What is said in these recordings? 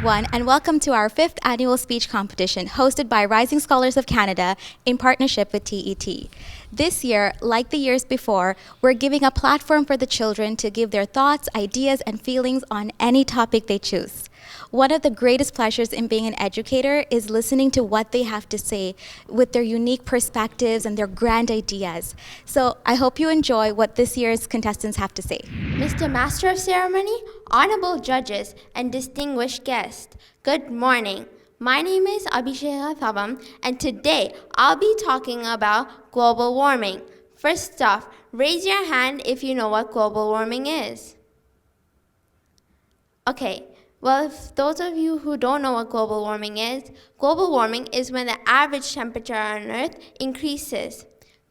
everyone, and welcome to our 5th annual speech competition hosted by Rising Scholars of Canada in partnership with TET. This year, like the years before, we're giving a platform for the children to give their thoughts, ideas, and feelings on any topic they choose. One of the greatest pleasures in being an educator is listening to what they have to say with their unique perspectives and their grand ideas. So I hope you enjoy what this year's contestants have to say. Mr. Master of Ceremony, honorable judges, and distinguished guests, good morning. My name is Abhisheka Thavam, and today I'll be talking about global warming. First off, raise your hand if you know what global warming is. Okay. Well, if those of you who don't know what global warming is when the average temperature on Earth increases.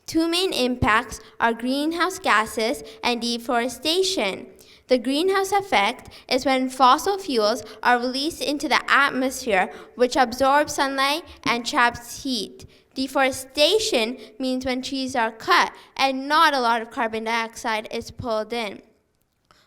Two main impacts are greenhouse gases and deforestation. The greenhouse effect is when fossil fuels are released into the atmosphere, which absorbs sunlight and traps heat. Deforestation means when trees are cut and not a lot of carbon dioxide is pulled in.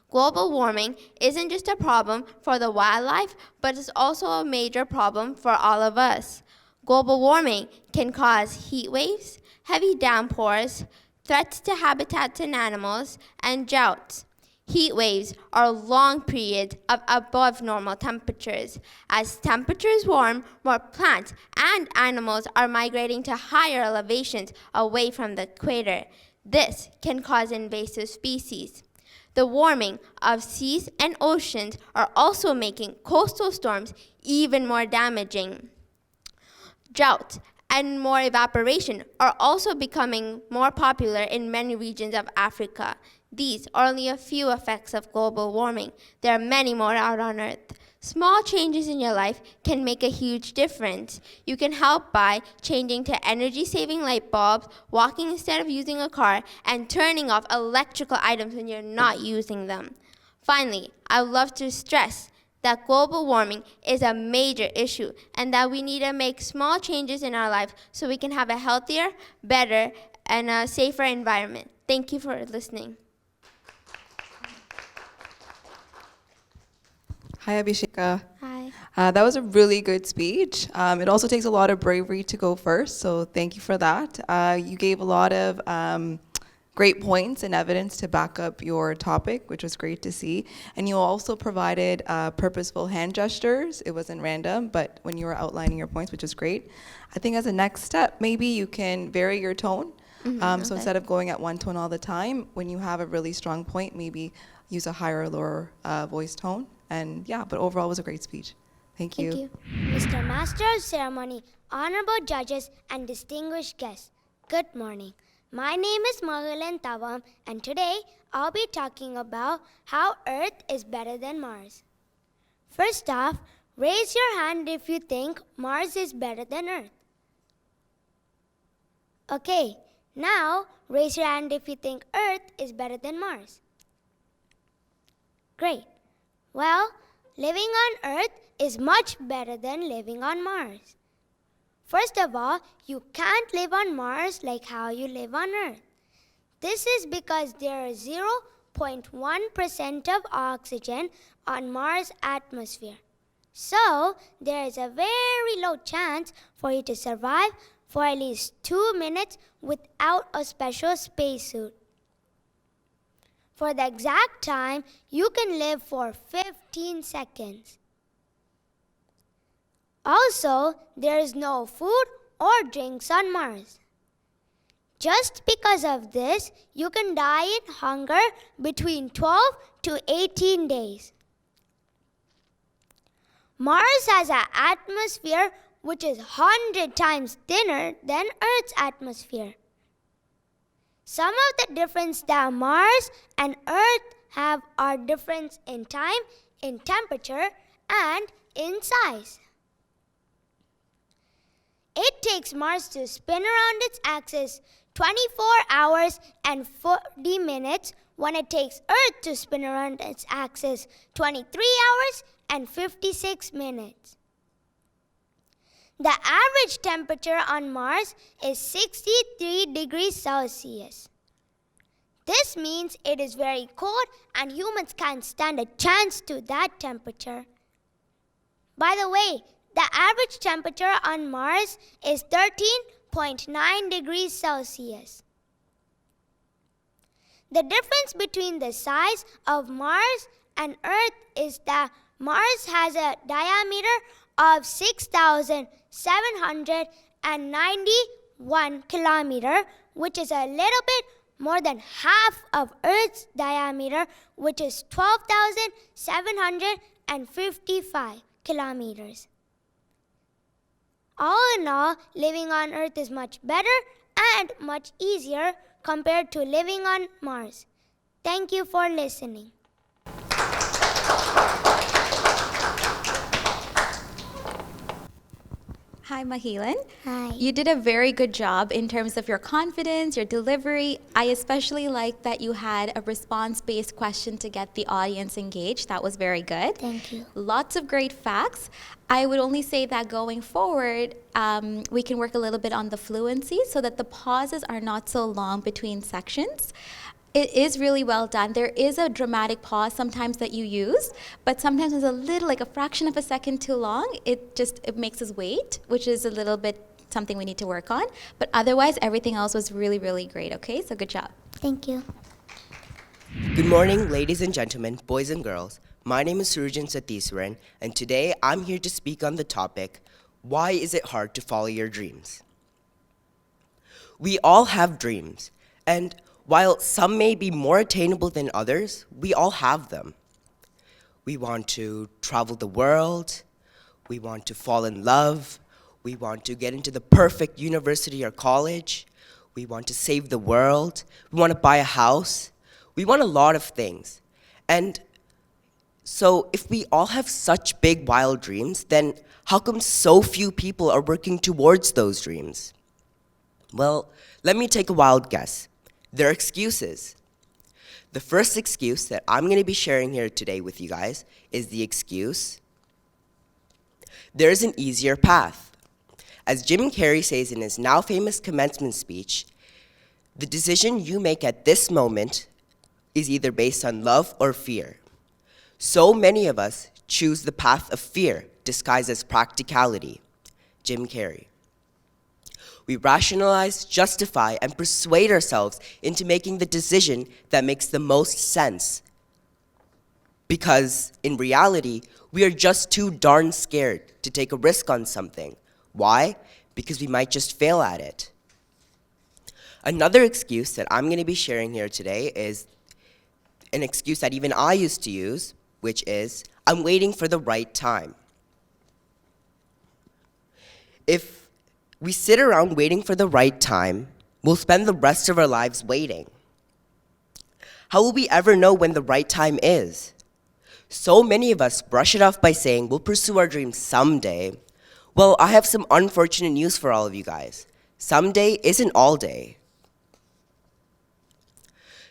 Global warming isn't just a problem for the wildlife, but it's also a major problem for all of us. Global warming can cause heat waves, heavy downpours, threats to habitats and animals, and droughts. Heat waves are long periods of above normal temperatures. As temperatures warm, more plants and animals are migrating to higher elevations away from the equator. This can cause invasive species. The warming of seas and oceans are also making coastal storms even more damaging. Drought and more evaporation are also becoming more popular in many regions of Africa. These are only a few effects of global warming. There are many more out on Earth. Small changes in your life can make a huge difference. You can help by changing to energy-saving light bulbs, walking instead of using a car, and turning off electrical items when you're not using them. Finally, I would love to stress that global warming is a major issue and that we need to make small changes in our life so we can have a healthier, better, and a safer environment. Thank you for listening. Hi, Abhisheka. Hi. That was a really good speech. It also takes a lot of bravery to go first, so thank you for that. You gave a lot of great points and evidence to back up your topic, which was great to see. And you also provided purposeful hand gestures. It wasn't random, but when you were outlining your points, which was great. I think as a next step, maybe you can vary your tone. So instead of going at one tone all the time, when you have a really strong point, maybe use a higher or lower voice tone. And yeah, but overall it was a great speech. Thank you. Thank you. Mr. Master of Ceremony, honorable judges, and distinguished guests, good morning. My name is Mahalan Tavam, and today I'll be talking about how Earth is better than Mars. First off, raise your hand if you think Mars is better than Earth. Okay, now raise your hand if you think Earth is better than Mars. Great. Well, living on Earth is much better than living on Mars. First of all, you can't live on Mars like how you live on Earth. This is because there is 0.1% of oxygen on Mars' atmosphere. So, there is a very low chance for you to survive for at least 2 minutes without a special spacesuit. For the exact time, you can live for 15 seconds. Also, there is no food or drinks on Mars. Just because of this, you can die in hunger between 12 to 18 days. Mars has an atmosphere which is 100 times thinner than Earth's atmosphere. Some of the difference that Mars and Earth have are difference in time, in temperature, and in size. It takes Mars to spin around its axis 24 hours and 40 minutes when it takes Earth to spin around its axis 23 hours and 56 minutes. The average temperature on Mars is 63 degrees Celsius. This means it is very cold and humans can't stand a chance to that temperature. By the way, the average temperature on Mars is 13.9 degrees Celsius. The difference between the size of Mars and Earth is that Mars has a diameter of 6,791 kilometers, which is a little bit more than half of Earth's diameter, which is 12,755 kilometers. All in all, living on Earth is much better and much easier compared to living on Mars. Thank you for listening. Hi, Mahilan. Hi. You did a very good job in terms of your confidence, your delivery. I especially like that you had a response-based question to get the audience engaged. That was very good. Thank you. Lots of great facts. I would only say that going forward, we can work a little bit on the fluency so that the pauses are not so long between sections. It is really well done. There is a dramatic pause sometimes that you use, but sometimes it's a little, like a fraction of a second too long. It makes us wait, which is a little bit something we need to work on. But otherwise, everything else was really, really great, okay? So good job. Thank you. Good morning, ladies and gentlemen, boys and girls. My name is Surujan Satiswaran, and today I'm here to speak on the topic, why is it hard to follow your dreams? We all have dreams, and while some may be more attainable than others, we all have them. We want to travel the world, we want to fall in love, we want to get into the perfect university or college, we want to save the world, we want to buy a house, we want a lot of things. And so if we all have such big, wild dreams, then how come so few people are working towards those dreams? Well, let me take a wild guess. They're excuses. The first excuse that I'm going to be sharing here today with you guys is the excuse, there's an easier path. As Jim Carrey says in his now famous commencement speech, the decision you make at this moment is either based on love or fear. So many of us choose the path of fear disguised as practicality. Jim Carrey. We rationalize, justify, and persuade ourselves into making the decision that makes the most sense. Because in reality, we are just too darn scared to take a risk on something. Why? Because we might just fail at it. Another excuse that I'm going to be sharing here today is an excuse that even I used to use, which is, I'm waiting for the right time. If we sit around waiting for the right time, we'll spend the rest of our lives waiting. How will we ever know when the right time is? So many of us brush it off by saying we'll pursue our dreams someday. Well, I have some unfortunate news for all of you guys. Someday isn't all day.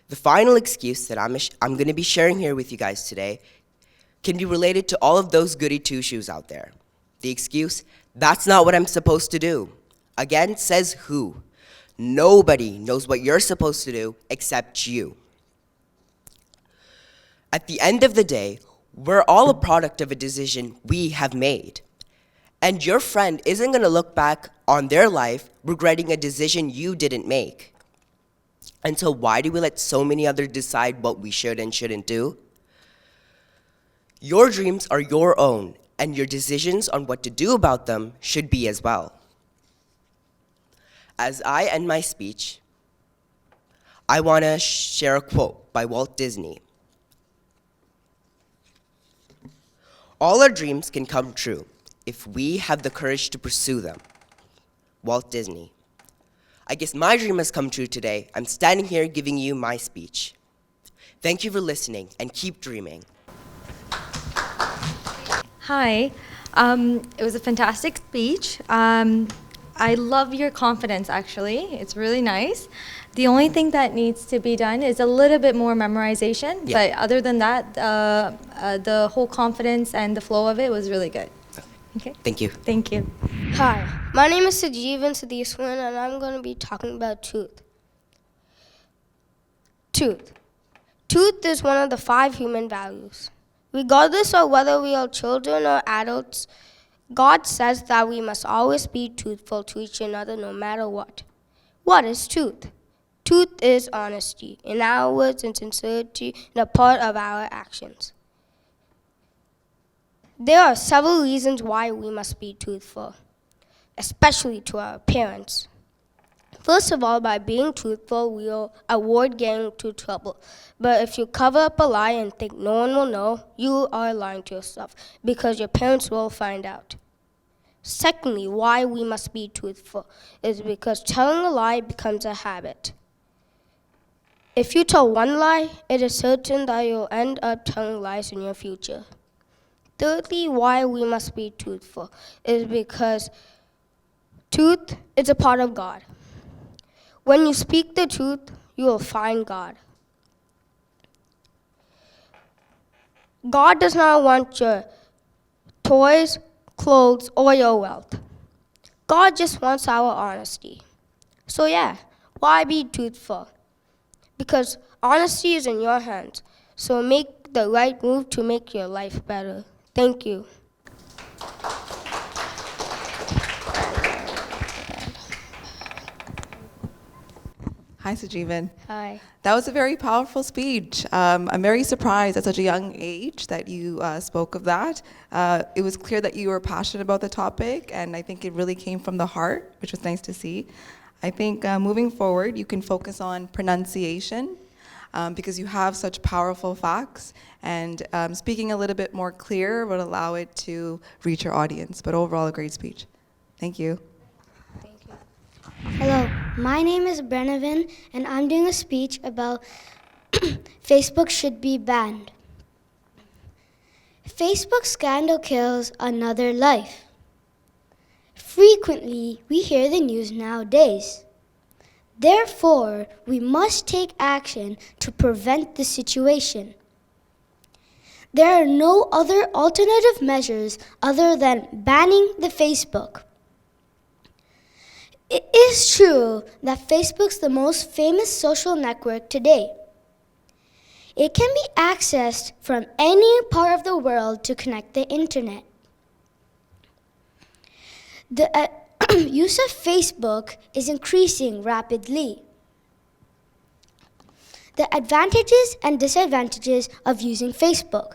The final excuse that I'm going to be sharing here with you guys today can be related to all of those goody two-shoes out there. The excuse, that's not what I'm supposed to do. Again, says who? Nobody knows what you're supposed to do except you. At the end of the day, we're all a product of a decision we have made. And your friend isn't going to look back on their life regretting a decision you didn't make. And so why do we let so many others decide what we should and shouldn't do? Your dreams are your own, and your decisions on what to do about them should be as well. As I end my speech, I want to share a quote by Walt Disney. All our dreams can come true if we have the courage to pursue them. Walt Disney. I guess my dream has come true today. I'm standing here giving you my speech. Thank you for listening, and keep dreaming. Hi. It was a fantastic speech. I love your confidence, actually. It's really nice. The only thing that needs to be done is a little bit more memorization. Yeah. But other than that, the whole confidence and the flow of it was really good. Okay. Thank you. Thank you. Hi, my name is Sajeevan Sadiswan, and I'm going to be talking about tooth. Tooth. Tooth is one of the 5 human values. Regardless of whether we are children or adults, God says that we must always be truthful to each another no matter what. What is truth? Truth is honesty in our words and sincerity in a part of our actions. There are several reasons why we must be truthful, especially to our parents. First of all, by being truthful, we'll avoid getting into trouble. But if you cover up a lie and think no one will know, you are lying to yourself because your parents will find out. Secondly, why we must be truthful is because telling a lie becomes a habit. If you tell one lie, it is certain that you'll end up telling lies in your future. Thirdly, why we must be truthful is because truth is a part of God. When you speak the truth, you will find God. God does not want your toys, clothes, or your wealth. God just wants our honesty. So yeah, why be truthful? Because honesty is in your hands. So make the right move to make your life better. Thank you. Hi, Sajeevan. Hi. That was a very powerful speech. I'm very surprised at such a young age that you spoke of that. It was clear that you were passionate about the topic, and I think it really came from the heart, which was nice to see. I think moving forward, you can focus on pronunciation because you have such powerful facts, and speaking a little bit more clear would allow it to reach your audience. But overall, a great speech. Thank you. Hello, my name is Brenavin, and I'm doing a speech about Facebook should be banned. Facebook scandal kills another life. Frequently, we hear the news nowadays. Therefore, we must take action to prevent the situation. There are no other alternative measures other than banning the Facebook. It is true that Facebook's the most famous social network today. It can be accessed from any part of the world to connect the internet. The use of Facebook is increasing rapidly. The advantages and disadvantages of using Facebook.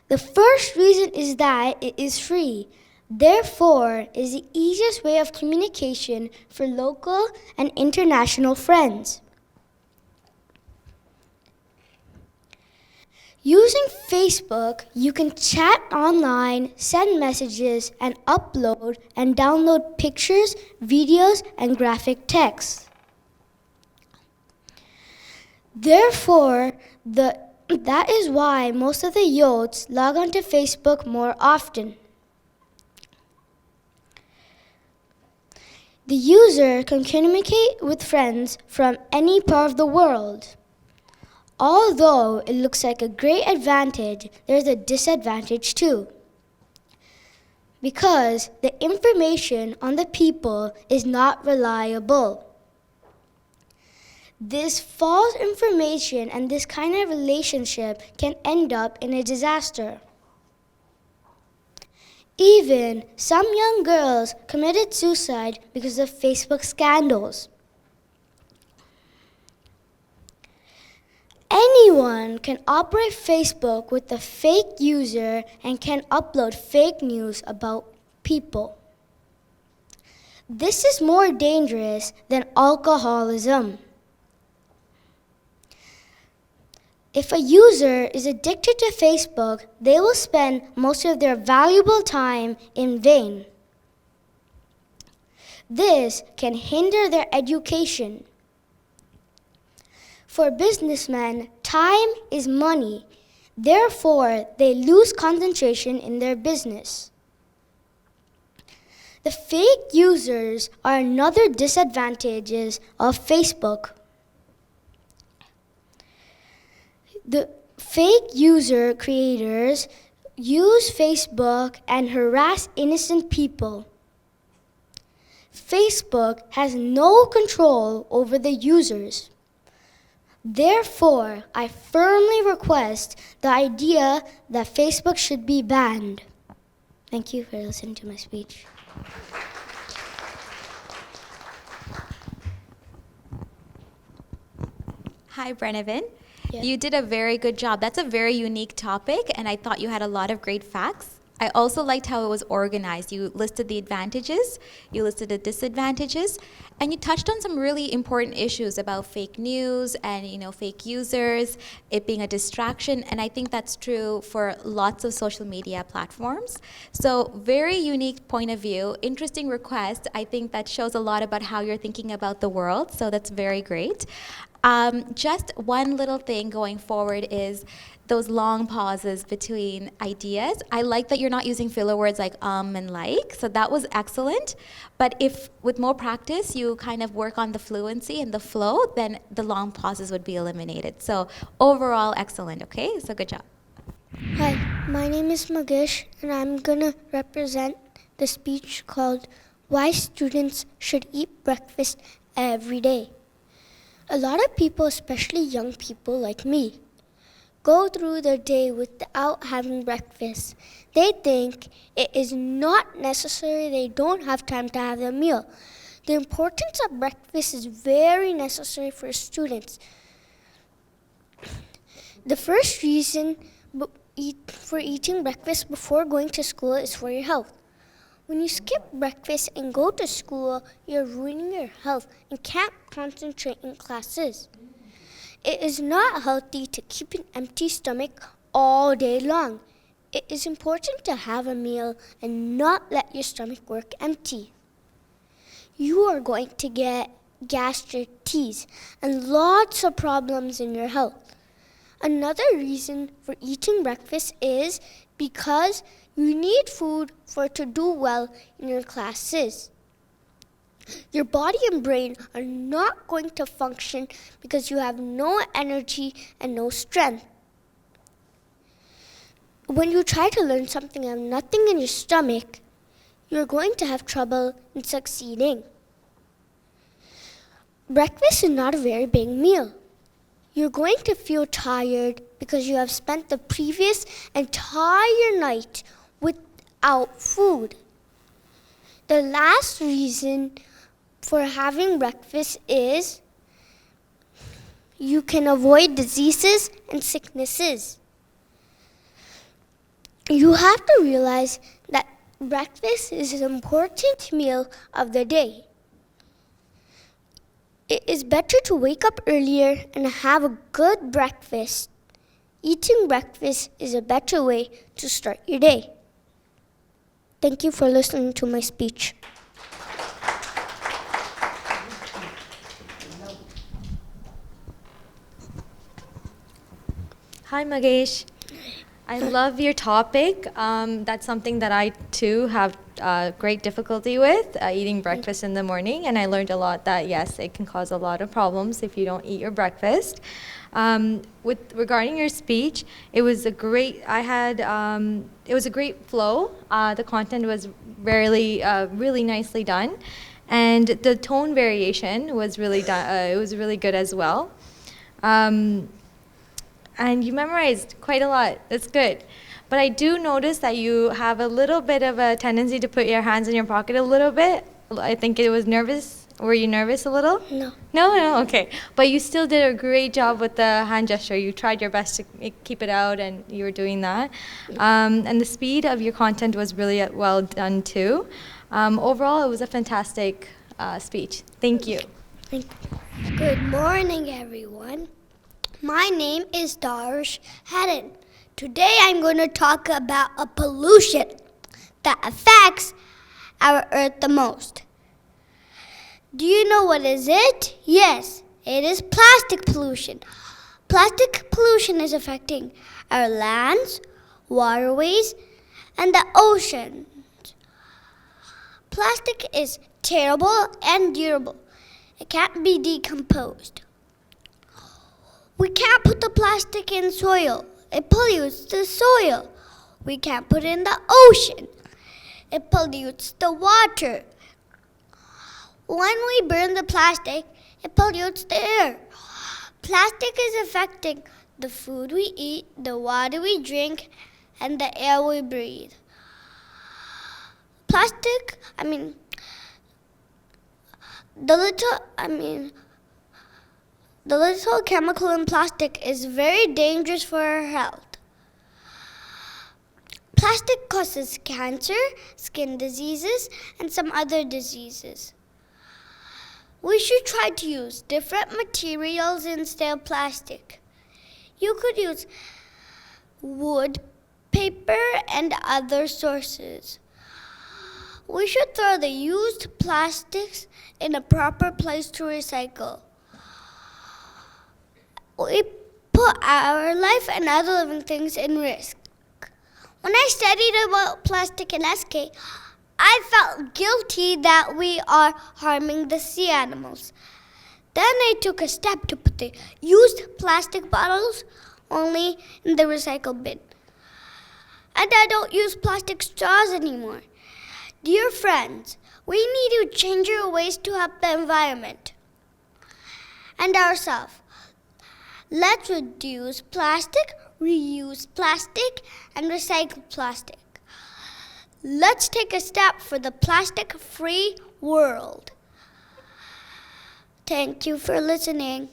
The first reason is that it is free. Therefore, it is the easiest way of communication for local and international friends. Using Facebook, you can chat online, send messages, and upload and download pictures, videos, and graphic text. Therefore, that is why most of the youths log onto Facebook more often. The user can communicate with friends from any part of the world. Although it looks like a great advantage, there's a disadvantage too. Because the information on the people is not reliable. This false information and this kind of relationship can end up in a disaster. Even some young girls committed suicide because of Facebook scandals. Anyone can operate Facebook with a fake user and can upload fake news about people. This is more dangerous than alcoholism. If a user is addicted to Facebook, they will spend most of their valuable time in vain. This can hinder their education. For businessmen, time is money. Therefore, they lose concentration in their business. The fake users are another disadvantages of Facebook. The fake user creators use Facebook and harass innocent people. Facebook has no control over the users. Therefore, I firmly request the idea that Facebook should be banned. Thank you for listening to my speech. Hi, Brennivan. Yeah. You did a very good job. That's a very unique topic, and I thought you had a lot of great facts. I also liked how it was organized. You listed the advantages, you listed the disadvantages, and you touched on some really important issues about fake news and fake users, it being a distraction, and I think that's true for lots of social media platforms. So very unique point of view, interesting request. I think that shows a lot about how you're thinking about the world, so that's very great. Just one little thing going forward is those long pauses between ideas. I like that you're not using filler words like and like, so that was excellent. But if with more practice you kind of work on the fluency and the flow, then the long pauses would be eliminated. So overall, excellent, okay? So good job. Hi, my name is Magesh, and I'm gonna represent the speech called Why Students Should Eat Breakfast Every Day. A lot of people, especially young people like me, go through their day without having breakfast. They think it is not necessary, they don't have time to have their meal. The importance of breakfast is very necessary for students. The first reason for eating breakfast before going to school is for your health. When you skip breakfast and go to school, you're ruining your health and can't concentrate in classes. It is not healthy to keep an empty stomach all day long. It is important to have a meal and not let your stomach work empty. You are going to get gastritis and lots of problems in your health. Another reason for eating breakfast is because you need food to do well in your classes. Your body and brain are not going to function because you have no energy and no strength. When you try to learn something and have nothing in your stomach, you're going to have trouble in succeeding. Breakfast is not a very big meal. You're going to feel tired because you have spent the previous entire night without food. The last reason for having breakfast is you can avoid diseases and sicknesses. You have to realize that breakfast is an important meal of the day. It is better to wake up earlier and have a good breakfast. Eating breakfast is a better way to start your day. Thank you for listening to my speech. Hi, Magesh. I love your topic. That's something that I too have great difficulty with, eating breakfast in the morning. And I learned a lot that, yes, it can cause a lot of problems if you don't eat your breakfast. Regarding your speech, it was a great, it was a great flow. The content was really nicely done. And the tone variation was really it was really good as well. And you memorized quite a lot. That's good. But I do notice that you have a little bit of a tendency to put your hands in your pocket a little bit. I think it was nervous. Were you nervous a little? No. No, okay. But you still did a great job with the hand gesture. You tried your best to keep it out, and you were doing that. And the speed of your content was really well done too. Overall, it was a fantastic speech. Thank you. Good morning, everyone. My name is Darsh Haddon. Today I'm going to talk about a pollution that affects our earth the most. Do you know what is it? Yes, it is plastic pollution. Plastic pollution is affecting our lands, waterways, and the oceans. Plastic is terrible and durable. It can't be decomposed. We can't put the plastic in soil. It pollutes the soil. We can't put it in the ocean. It pollutes the water. When we burn the plastic, it pollutes the air. Plastic is affecting the food we eat, the water we drink, and the air we breathe. Plastic, the little chemical in plastic is very dangerous for our health. Plastic causes cancer, skin diseases, and some other diseases. We should try to use different materials instead of plastic. You could use wood, paper, and other sources. We should throw the used plastics in a proper place to recycle. We put our life and other living things in risk. When I studied about plastic in SK, I felt guilty that we are harming the sea animals. Then I took a step to put the used plastic bottles only in the recycle bin. And I don't use plastic straws anymore. Dear friends, we need to change our ways to help the environment and ourselves. Let's reduce plastic, reuse plastic, and recycle plastic. Let's take a step for the plastic-free world. Thank you for listening.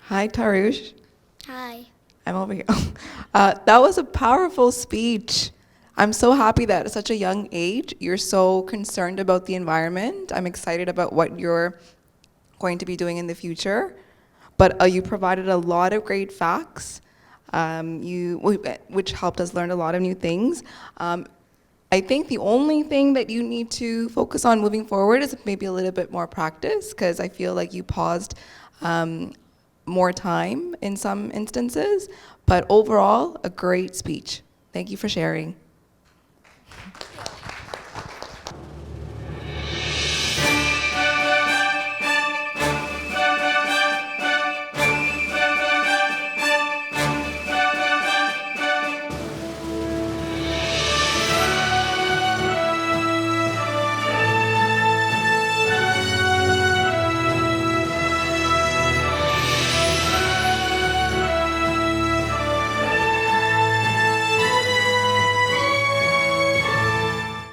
Hi, Tarush. Hi. I'm over here. That was a powerful speech. I'm so happy that at such a young age, you're so concerned about the environment. I'm excited about what you're going to be doing in the future. But you provided a lot of great facts, which helped us learn a lot of new things. I think the only thing that you need to focus on moving forward is maybe a little bit more practice, because I feel like you paused more time in some instances. But overall, a great speech. Thank you for sharing.